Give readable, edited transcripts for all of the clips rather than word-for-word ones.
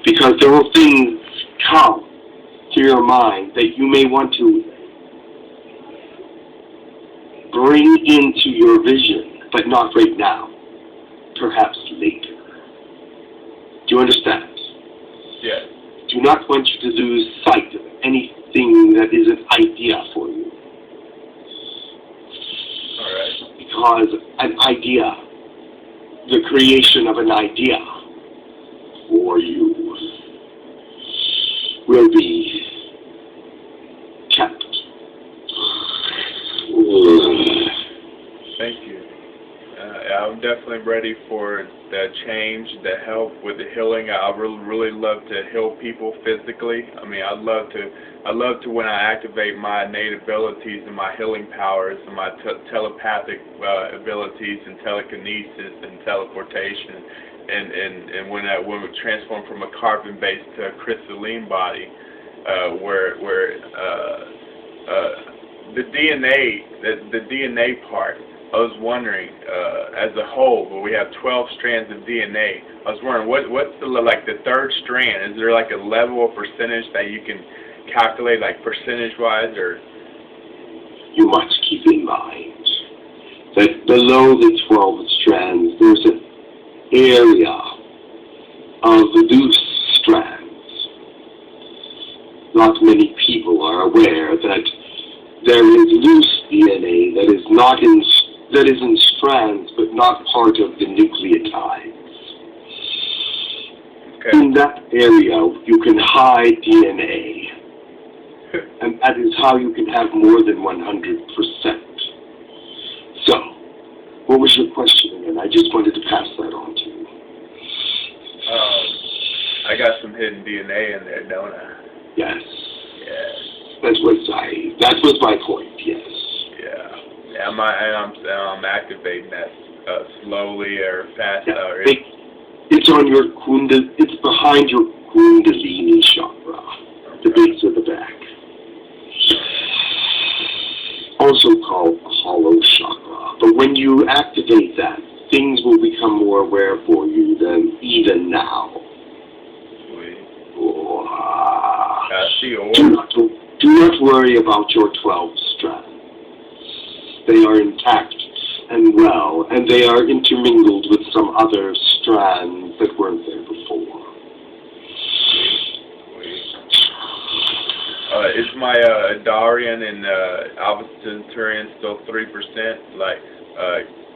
Because there will things come to your mind that you may want to bring into your vision, but not right now. Perhaps later. Do you understand? Yes. Do not want you to lose sight of anything that is an idea for you. Alright. Because an idea, the creation of an idea for you will be kept. Thank you. I'm definitely ready for the change, the help with the healing. I really love to heal people physically. I mean, I love to when I activate my innate abilities and my healing powers and my telepathic abilities and telekinesis and teleportation, and when we transform from a carbon-based to a crystalline body, where the DNA part. I was wondering, as a whole, but we have 12 strands of DNA. I was wondering, what's the third strand? Is there like a level of percentage that you can calculate, like percentage-wise, or? You must keep in mind that below the 12 strands, there's an area of loose strands. Not many people are aware that there is loose DNA that is in strands, but not part of the nucleotides. Okay. In that area, you can hide DNA, and that is how you can have more than 100%. So, what was your question again? I just wanted to pass that on to you. I got some hidden DNA in there, don't I? Yes. Yeah. That was my point, yes. Yeah, I'm activating that slowly or fast. Yeah. It's on your it's behind your Kundalini chakra, the base of the back. Also called hollow chakra. But when you activate that, things will become more aware for you than even now. Sweet. Oh, I see. do not worry about your 12 strands. They are intact and well, and they are intermingled with some other strands that weren't there before. Is my Darian and Alpha Centaurian still 3%? Like,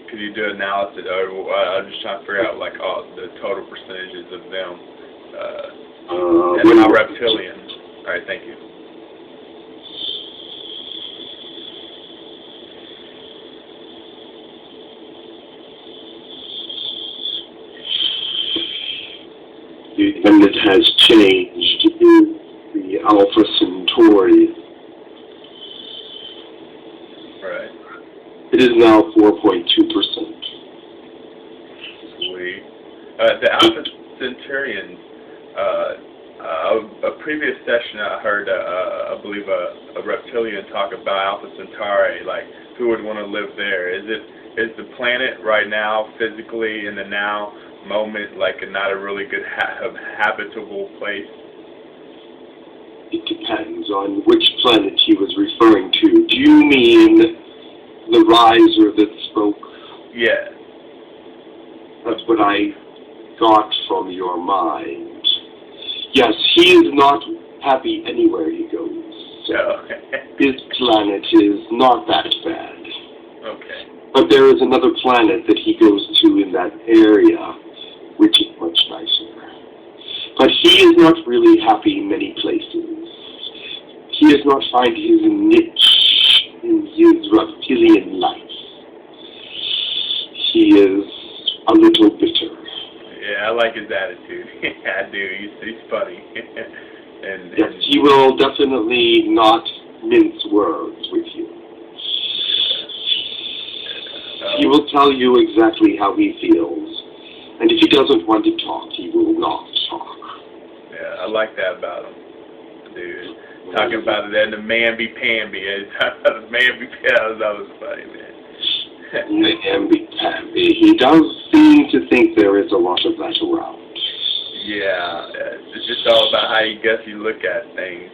could you do analysis? I'm just trying to figure out like all the total percentages of them. And my reptilian. All right, thank you. And it has changed in the Alpha Centauri. Right. It is now 4.2%. Sweet. The Alpha Centaurians, a previous session I heard, I believe a reptilian talk about Alpha Centauri, like who would want to live there. Is the planet right now, physically in the now moment, like not a really good habitable place? It depends on which planet he was referring to. Do you mean the riser that spoke? Yeah. That's what I got from your mind. Yes, he is not happy anywhere he goes. So his planet is not that bad. Okay. But there is another planet that he goes to in that area, which is much nicer. But he is not really happy in many places. He does not find his niche in his reptilian life. He is a little bitter. Yeah, I like his attitude. I do. He's funny. and yes, he will definitely not mince words with you. He will tell you exactly how he feels. And if he doesn't want to talk, he will not talk. Yeah, I like that about him, dude. Talking about it, and the mamby-pamby. The mamby-pamby, that was funny, man. Mamby-pamby. He does seem to think there is a lot of that around. Yeah, it's just all about how you look at things,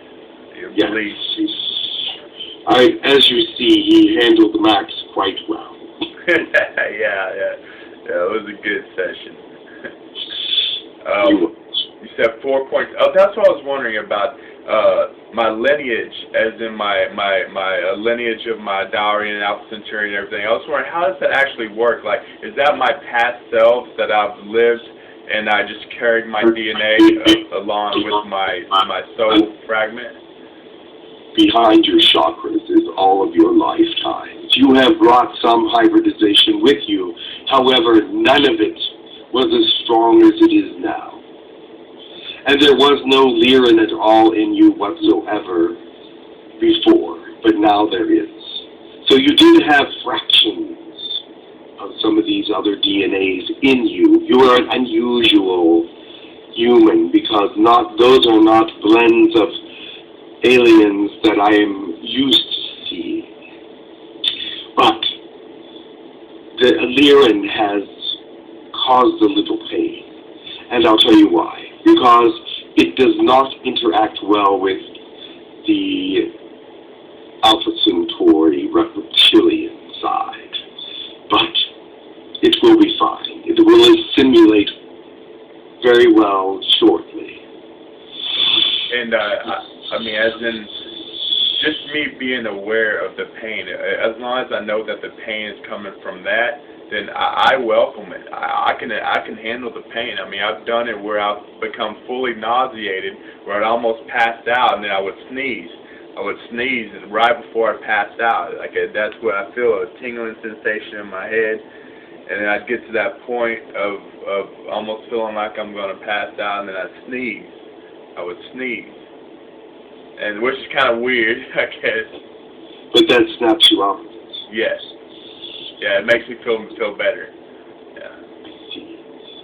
your Yes. beliefs. As you see, he handled Max quite well. Yeah, it was a good session. You- You said 4 points. Oh, that's what I was wondering about. My lineage, as in my lineage of my dowry and Alpha Centauri and everything. I was wondering, how does that actually work? Like, is that my past self that I've lived, and I just carried my DNA along with my soul fragment? Behind your chakras is all of your lifetimes. You have brought some hybridization with you. However, none of it was as strong as it is now. And there was no Lyran at all in you whatsoever before, but now there is. So you did have fractions of some of these other DNAs in you. You are an unusual human because those are not blends of aliens that I am used to seeing. But the Lyran has caused a little pain. And I'll tell you why. Because it does not interact well with the Alpha Centauri reptilian side. But it will be fine. It will assimilate very well shortly. And I mean, as in, just me being aware of the pain. As long as I know that the pain is coming from that, then I welcome it. I can handle the pain. I mean, I've done it where I've become fully nauseated, where I'd almost passed out, and then I would sneeze. I would sneeze right before I passed out. Like that's what I feel, a tingling sensation in my head, and then I'd get to that point of almost feeling like I'm going to pass out, and then I'd sneeze. I would sneeze, and which is kind of weird, I guess. But that snaps you out. Yes. Yeah, it makes me feel better. Yeah.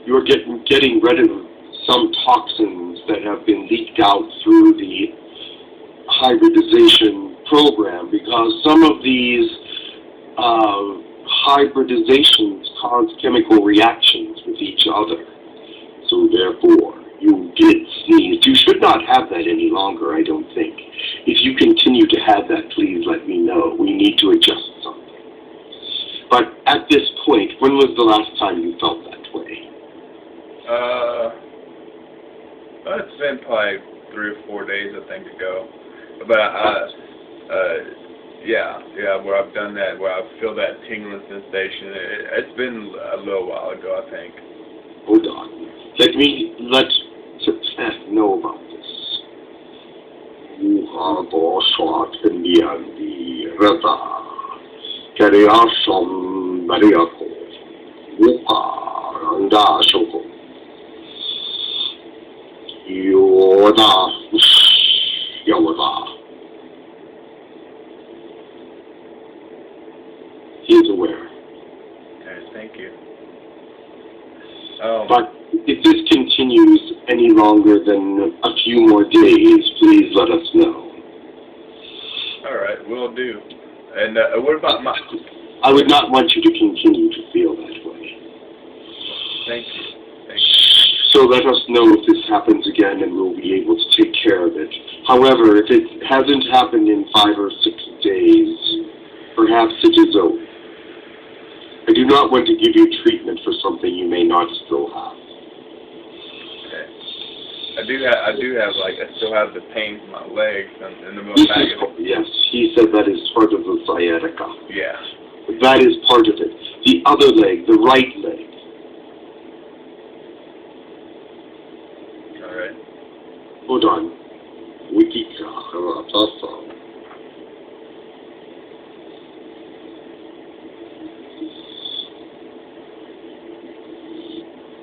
You're getting rid of some toxins that have been leaked out through the hybridization program, because some of these hybridizations cause chemical reactions with each other. So therefore, you did sneeze. You should not have that any longer, I don't think. If you continue to have that, please let me know. We need to adjust something. But at this point, when was the last time you felt that way? It's been probably 3 or 4 days, I think, ago. But yeah, where I've done that, where I feel that tingling sensation. It's been a little while ago, I think. Hold on. Let's know about this. You are short in the Rata. Kariasham Bariako, Wuka, Randa Shoko, Yoda, Yawada. He is aware. Okay, thank you. But if this continues any longer than a few more days, please let us know. All right, will do. And what about my... I would not want you to continue to feel that way. Thank you. So let us know if this happens again, and we'll be able to take care of it. However, if it hasn't happened in 5 or 6 days, perhaps it is over. I do not want to give you treatment for something you may not still have. Okay. I still have the pain in my legs and the most agony. Yes, he said that is part of the sciatica. Yeah. That is part of it. The other leg, the right leg. All right. Hold on. Wikika.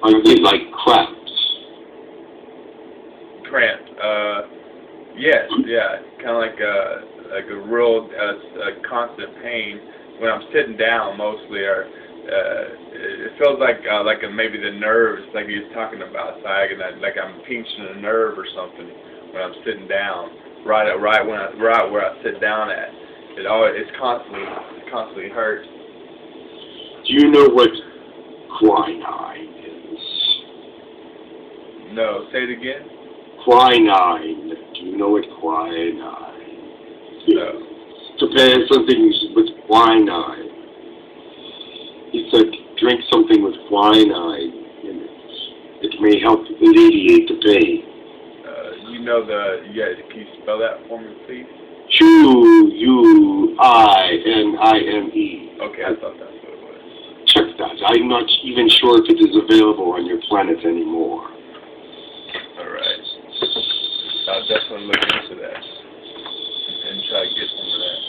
Are they like cramps? Cramp. Yes, yeah. Kind of like a real constant pain when I'm sitting down mostly, or it feels like maybe the nerves, like he was talking about, like I'm pinching a nerve or something when I'm sitting down. Right where I sit down at. It's constantly hurts. Do you know what quinine is? No, say it again. Quinine. Do you know what quinine? No. Prepare something with quinine. He said, drink something with quinine in it. It may help alleviate the pain. You know yeah, can you spell that for me, please? Quinine. Okay, I thought that's what it was. Check that. I'm not even sure if it is available on your planet anymore. Alright. I'll definitely look into that and try to get some of that.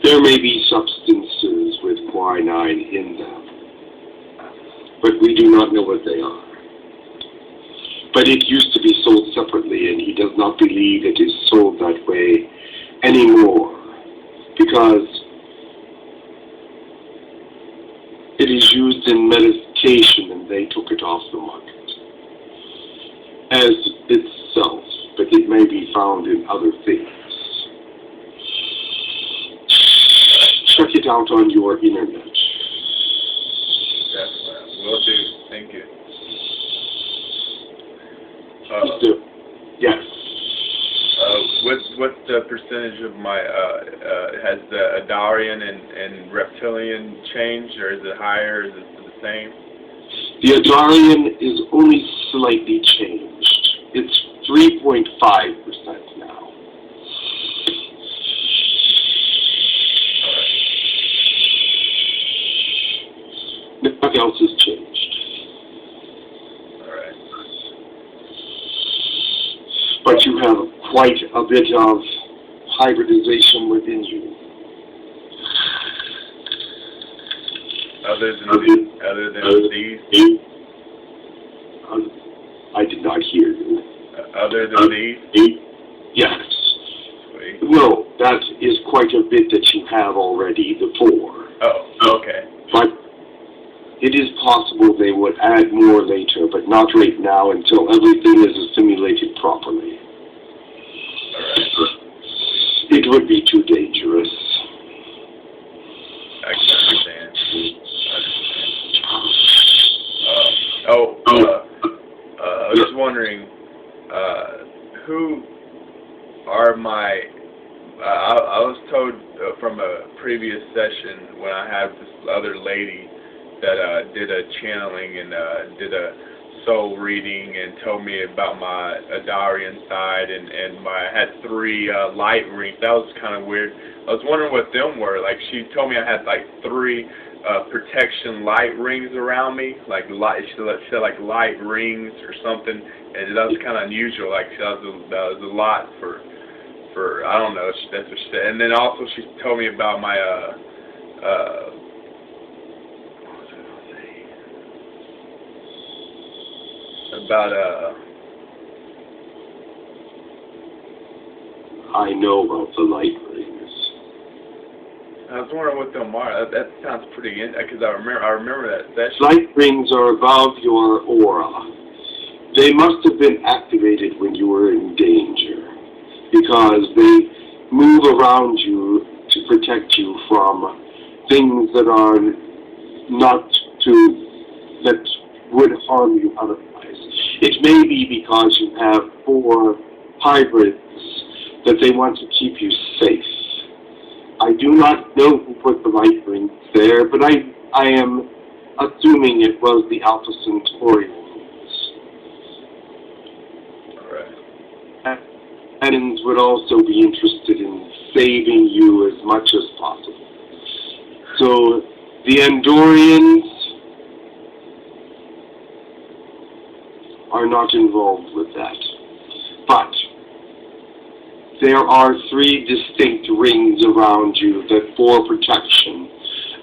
There may be substances with quinine in them, but we do not know what they are. But it used to be sold separately, and he does not believe it is sold that way anymore, because it is used in medication, and they took it off the market as itself, but it may be found in other things. Check it out on your internet. Definitely. Will do. Thank you. Yes. What's the percentage of my, has the Adarian and Reptilian changed, or is it higher, is it the same? The Adarian is only slightly changed. It's 3.5% now. Nothing else has changed. Alright. But you have quite a bit of hybridization within you. Other than these? I did not hear you. Other than these? Yes. Wait. No, that is quite a bit that you have already, the 4. Oh, okay. But it is possible they would add more later, but not right now until everything is assimilated properly. Alright. It would be too dangerous. I can understand. I was just wondering, who are my, I was told from a previous session when I had this other lady that did a channeling and did a soul reading and told me about my Adarian side and I had 3 light rings. That was kind of weird. I was wondering what them were. Like, she told me I had like 3 protection light rings around me, like light. She said like light rings or something, and that was kind of unusual. Like, that was a lot for I don't know. That's what she said. And then also she told me about my I know about the light rings. I was wondering what them are. That sounds pretty because I remember that session. Light rings are above your aura. They must have been activated when you were in danger, because they move around you to protect you from things that are not that would harm you otherwise. It may be because you have 4 hybrids that they want to keep you safe. I do not know who put the light rings there, but I am assuming it was the Alpha Centaurians. Aliens would also be interested in saving you as much as possible. So the Andorians are not involved with that. But there are 3 distinct rings around you that for protection,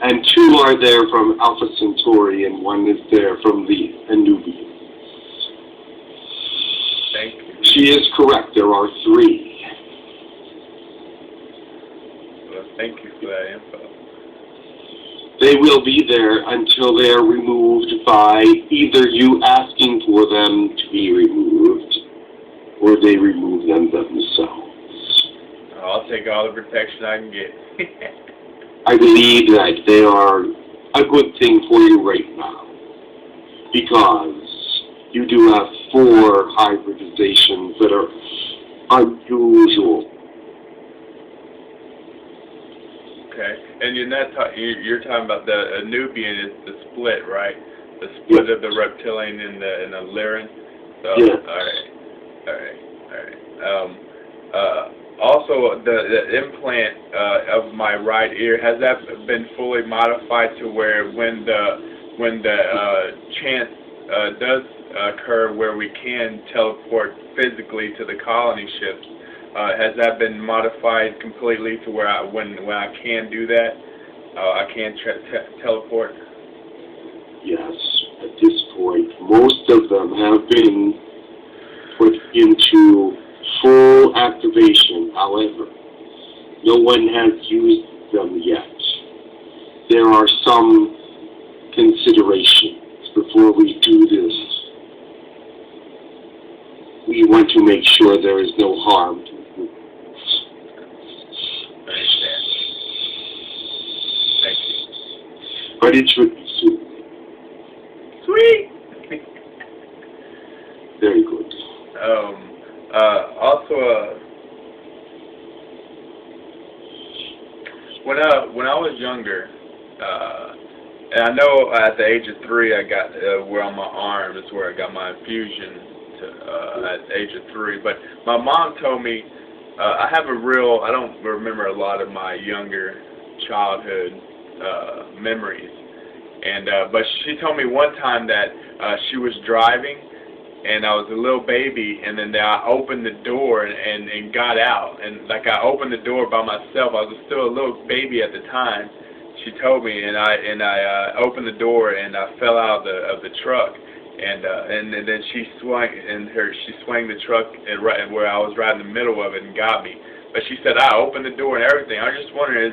and 2 are there from Alpha Centauri and 1 is there from the Anubians. Thank you. She is correct, there are 3. Well, thank you for that info. They will be there until they are removed by either you asking for them to be removed, or they remove them themselves. I'll take all the protection I can get. I believe that they are a good thing for you right now, because you do have 4 hybridizations that are unusual. Okay, and you're talking about the Nubian is the split, right? The split of the reptilian and the Lyran. So, Yes. all right. Also, the implant of my right ear, has that been fully modified to where when the chance does occur where we can teleport physically to the colony ships, has that been modified completely to where when I can do that, I can teleport? Yes, at this point, most of them have been put into full activation. However, no one has used them yet. There are some considerations before we do this. We want to make sure there is no harm to you. I understand. Thank you. But it should be soon. Sweet! Very good. Also, when I was younger, and I know at the age of 3 I got where on my arm is where I got my infusion at the age of 3. But my mom told me I don't remember a lot of my younger childhood memories, and but she told me one time that she was driving. And I was a little baby, and then I opened the door and got out. And like I opened the door by myself. I was still a little baby at the time. She told me, and I opened the door and I fell out of the truck. And then she swung the truck and right where I was right in the middle of it and got me. But she said I opened the door and everything. I was just wondering,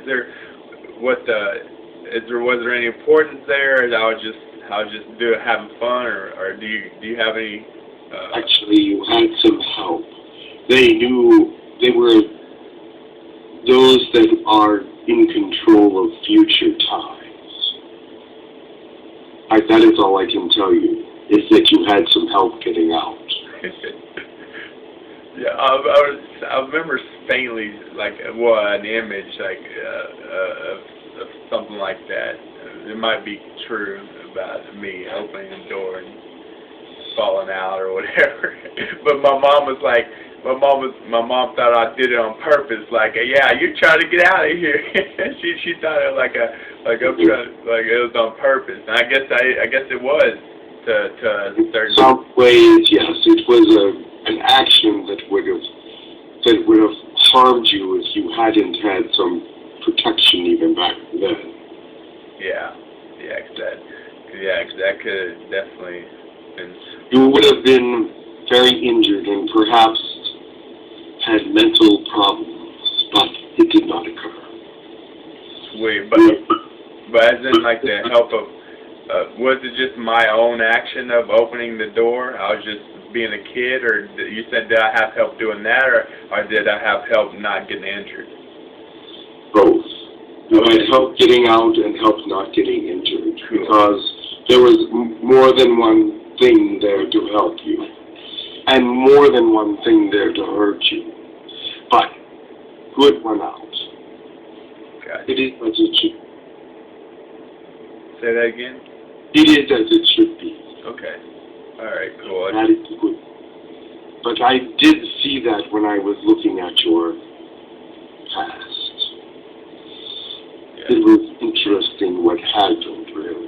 was there any importance there? Or I was just having fun, or do you have any? Actually, you had some help. They knew they were those that are in control of future times. That is all I can tell you, is that you had some help getting out. Yeah, I remember faintly, an image, of something like that. It might be true about me opening the door and falling out or whatever. But my mom thought I did it on purpose. Yeah, you're trying to get out of here. she thought it it was on purpose. And I guess it was to certain. Some ways, yes, it was an action that would have harmed you if you hadn't had some protection even back then. Yeah, that could have definitely been. You would have been very injured and perhaps had mental problems, but it did not occur. Sweet, but as in the help of, was it just my own action of opening the door? I was just being a kid, or you said did I have help doing that, or did I have help not getting injured? Both. You had help getting out and help not getting injured, because there was more than one thing there to help you, and more than one thing there to hurt you. But good one out. Okay. It is as it should. Say that again? It is as it should be. Okay. All right, cool. That is good. But I did see that when I was looking at your past. Yeah. It was interesting what happened, really.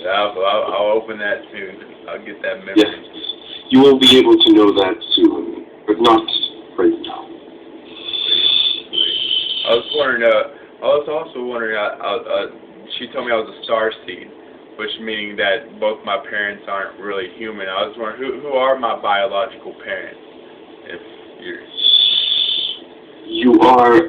I'll open that soon. I'll get that memory. Yes. You will be able to know that soon, but not right now. I was wondering, I was also wondering, she told me I was a star seed, which meaning that both my parents aren't really human. I was wondering, who are my biological parents? If you are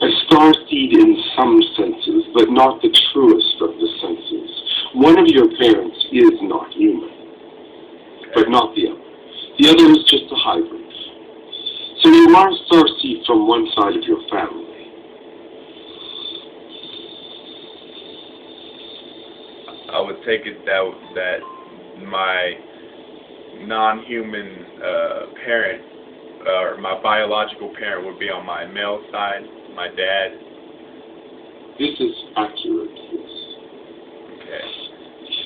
a star seed in some senses, but not the truest of the senses. One of your parents is not human, but not the other. The other is just a hybrid. So you are a star seed from one side of your family. I would take it that my non-human parent, or my biological parent, would be on my male side, my dad. This is accurate, yes. Okay.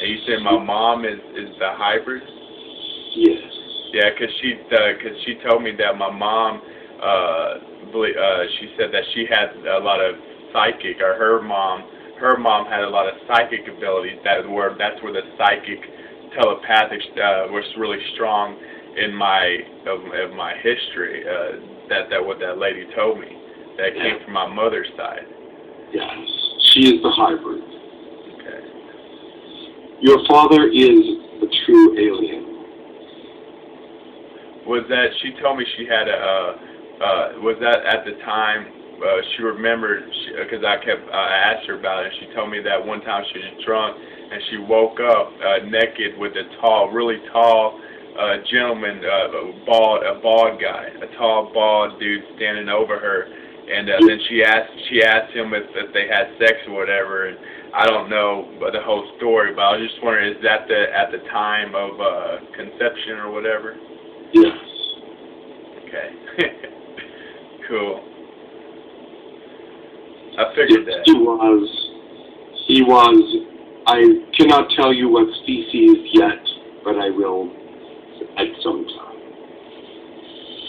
And you said my mom is the hybrid? Yes. Yeah, cause she told me that my mom, she said that she had a lot of psychic, or her mom had a lot of psychic abilities. That's where the psychic telepathic was really strong in my history. That what that lady told me. That came from my mother's side. Yes. She is the hybrid. Okay. Your father is a true alien. Was that, she told me she had was that at the time, she remembered, because I asked her about it, and she told me that one time she was drunk, and she woke up naked with a really tall gentleman, a bald guy, a tall, bald dude standing over her, and then she asked him if they had sex or whatever, and I don't know the whole story, but I was just wondering, is that at the time of conception or whatever? Yes. Okay. Cool. I figured that. He was, I cannot tell you what species yet, but I will at some time.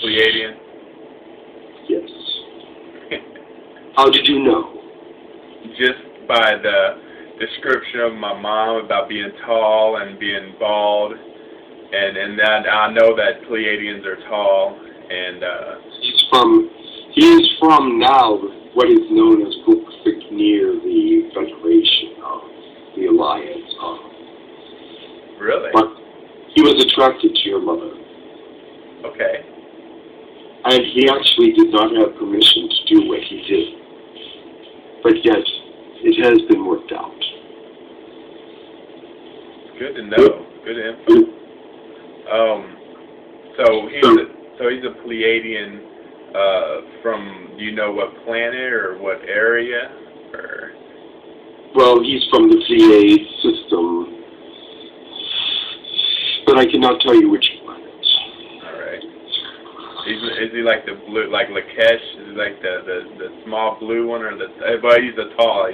Pleiadian? Yes. How did you know? Just by the description of my mom about being tall and being bald, and that I know that Pleiadians are tall, and he is from now what is known as Gupfik, near the Federation of the Alliance of. Really? But he was attracted to your mother. Okay. And he actually did not have permission to do what he did. But yet, it has been worked out. Good to know. Good info. So he's a Pleiadian from, do you know what planet or what area? Or? Well, he's from the Pleiade system, but I cannot tell you which planet. Alright. Is he like the blue, like Lakesh? Is he like the small blue one, or but he's a tall, I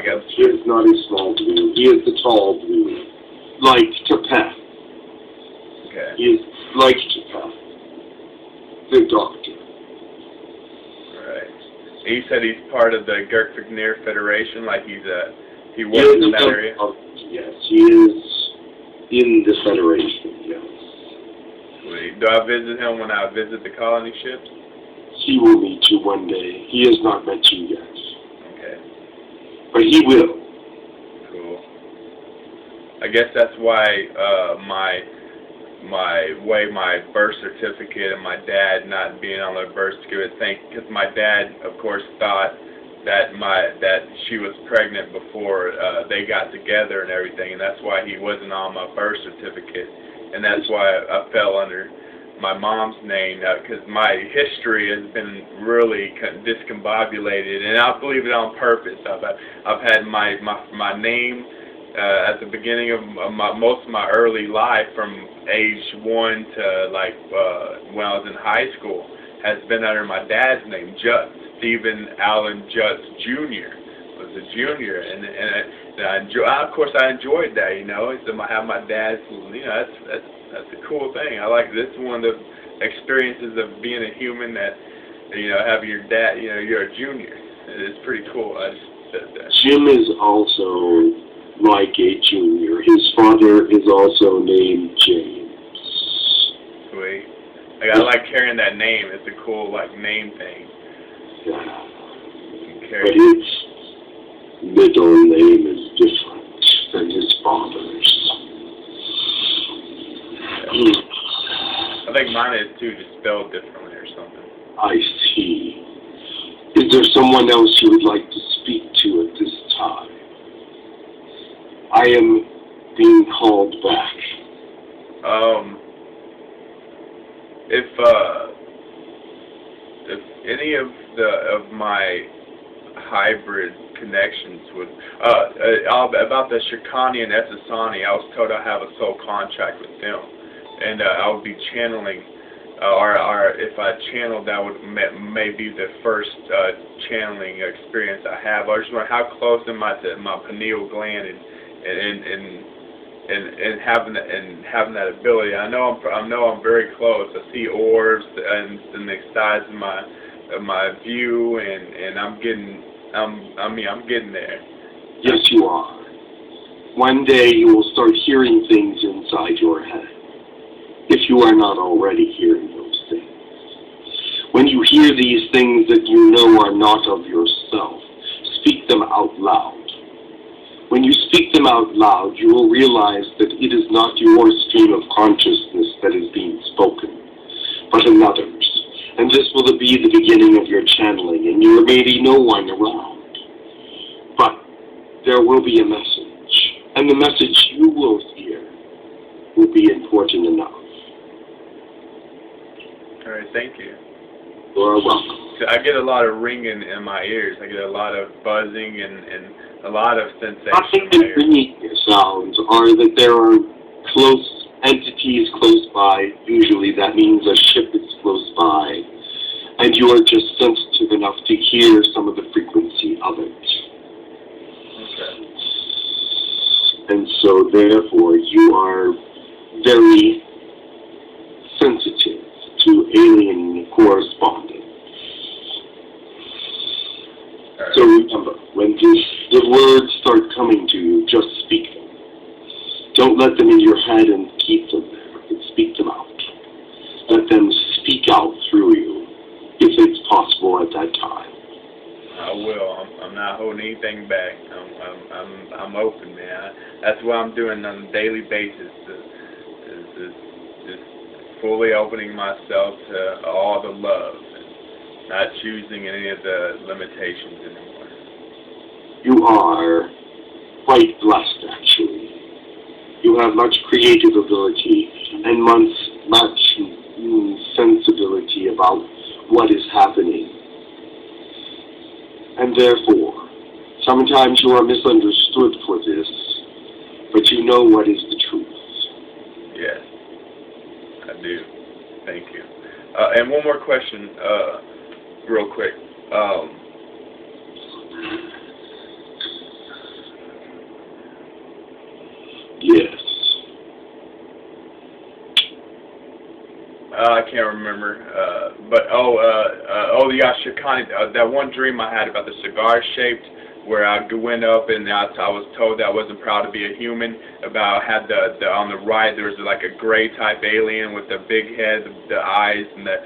guess. He is not a small blue. He is the tall blue. Like Tepeth. Okay. He is like Tepeth. The doctor. Alright. He said he's part of the Gurkfigneer Federation, like he works in that area? Yes, he is in the Federation, yes. Sweet. Do I visit him when I visit the colony ships? He will meet you one day. He has not met you yet. Okay. But he will. Cool. I guess that's why my birth certificate and my dad not being on the birth certificate, because my dad, of course, thought that she was pregnant before they got together and everything, and that's why he wasn't on my birth certificate, and that's why I fell under my mom's name, because my history has been really discombobulated, and I believe it on purpose. I've had my name at the beginning of most of my early life, from age 1 to when I was in high school, has been under my dad's name, Jutz. Stephen Allen Jutz Jr. was a junior, and of course I enjoyed that. I have my dad's. That's a cool thing. I like this. One of the experiences of being a human, that having your dad. You're a junior. It's pretty cool. I just said that. Jim is also like a junior. His father is also named James. Sweet. I like carrying that name. It's a cool name thing. Yeah. But his middle name is different than his father's. I think mine is too, just spelled differently or something. I see. Is there someone else you would like to speak to at this time? I am being called back. If any of my hybrid connections with. About the Shikani and Etsasani, I was told I have a soul contract with them, and I would be channeling. Or if I channeled, that would may be the first channeling experience I have. I just wonder how close am I to my pineal gland and having that ability. I know I'm very close. I see orbs and the size of my view, and I'm getting there. Yes, you are. One day you will start hearing things inside your head, if you are not already hearing those things. When you hear these things that you know are not of yourself, speak them out loud. When you speak them out loud, you will realize that it is not your stream of consciousness that is being spoken, but another's. And this will be the beginning of your channeling, and there may be no one around. But there will be a message, and the message you will hear will be important enough. All right, thank you. You are welcome. I get a lot of ringing in my ears. I get a lot of buzzing and a lot of sensation. I think the ringing sounds are that there are close entities close by. Usually that means a ship is close by, and you are just sensitive enough to hear some of the frequency of it. Okay. And so therefore you are very sensitive to alien correspondence. Right. So remember, when the words start coming to you, just speak them. Don't let them in your head and keep them there, but speak them out. Let them speak out through you, if it's possible at that time. I will. I'm not holding anything back. I'm open, man. That's what I'm doing on a daily basis. Is just fully opening myself to all the love, and not choosing any of the limitations anymore. You are quite blessed, actually. You have much creative ability and much sensibility about what is happening. And therefore, sometimes you are misunderstood for this, but you know what is the truth. Yes, I do. Thank you. And one more question, real quick. Yes. I can't remember, but yeah, Shikani, that one dream I had about the cigar-shaped, where I went up and I was told that I wasn't proud to be a human. About had the on the right there was like a gray type alien with the big head, the eyes, and the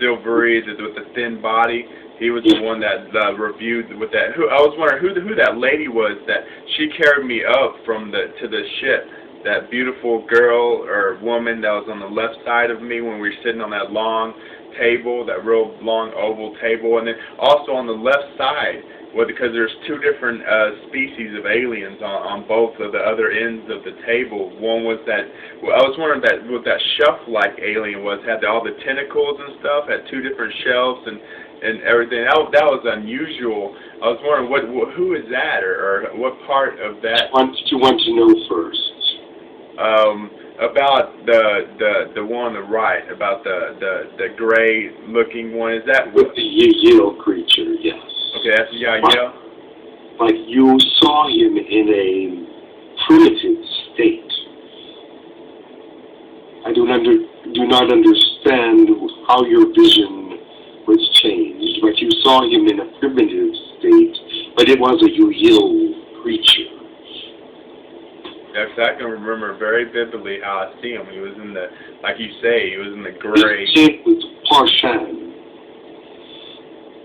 silvery with the thin body. He was the one that reviewed with that. I was wondering who that lady was that she carried me up to the ship. That beautiful girl or woman that was on the left side of me when we were sitting on that long table, that real long oval table, and then also on the left side, because there's two different species of aliens on both of the other ends of the table. One was that, I was wondering what that shelf-like alien was, had all the tentacles and stuff, had two different shelves and everything. That was unusual. I was wondering who is that, or what part of that? What did you want to know first? About the one on the right, about the gray looking one. Is that with the Yael creature? Yes. Okay, that's Yael. But you saw him in a primitive state. I do not understand how your vision was changed, but you saw him in a primitive state. But it was a Yael creature. Yes, I can remember very vividly how I see him. He was in the, like you say, he was in the gray. His shape was Parshan.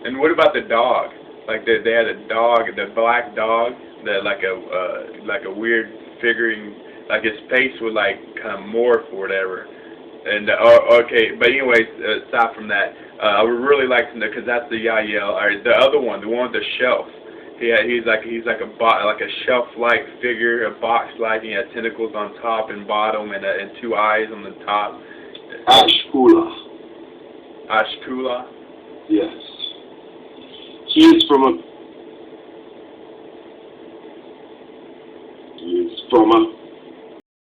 And what about the dog? Like they had a dog, the black dog, that like a weird figuring, like his face would like kind of morph or whatever. And okay, but anyways, aside from that, I would really like to know, because that's the Yael. Or the other one, the one with the shelf. Yeah, he's like a shelf-like figure, a box-like. He had tentacles on top and bottom, and two eyes on the top. Ashkula. Ashkula. Yes. He is from from a